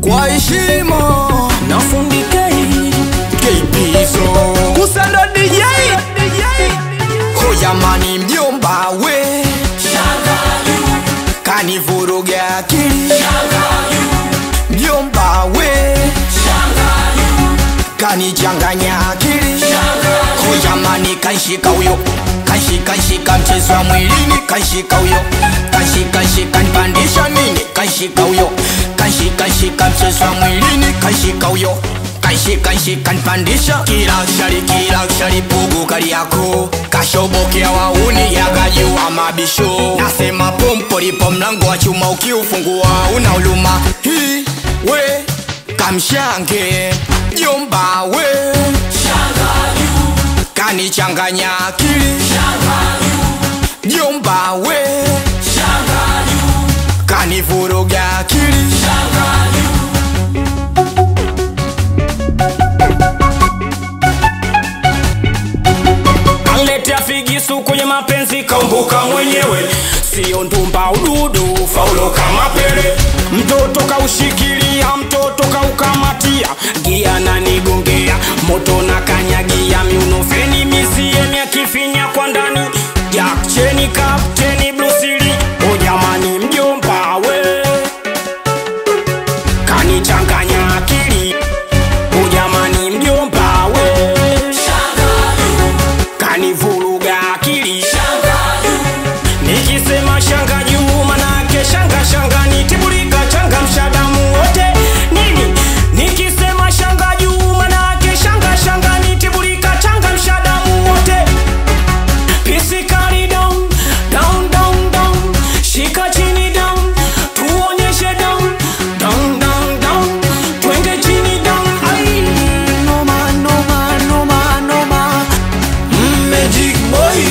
kwa heshima na fundi KPizo Kusando DJ Jamani mjomba we kanivuruga akili mjomba we kanichanganya akili jamani kanshika huyo kanshika mchezo wa mwilini kanshika huyo kanshika nipandisha nini kanshika huyo kanshika mchezo wa mwilini kanshika huyo kanshika nipandisha kila shari pugu kali yako kashobokea wauni yagajua mabisho nasema pompo lipo mlango wa chuma ukiufungua una uluma hii we kamshange jomba we kanichanganya akili jomba we kanivuruga akili Aletea figisu kwenye mapenzi kaumbuka mwenyewe sio ndumba ududu faulo kama pele mtoto kaushikilia mtoto kaukamatia gia na nigongea moto na kanyagia miunofeni misiemi akifinya kwa ndani Jack Cheni Kapteni Blusili o jamani mjomba we kanichanganya akili o jamani mjomba we kanivuruga akili nikisema shanga juu manake shanga nitibulika changa mshadamu wote nini nikisema shanga juu manake shanga nitibulika changa mshadamu wote pisikali down shika chini down tuonyeshe down twende chini down ai noma Magic boy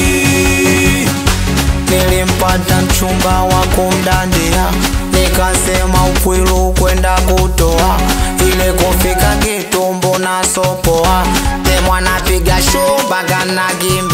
nilimpata mchumba wa kumdandia nikasema ukwilu kwenda kutoa ile kufika kitumbo na sopoa temwana piga shumba gana gimbi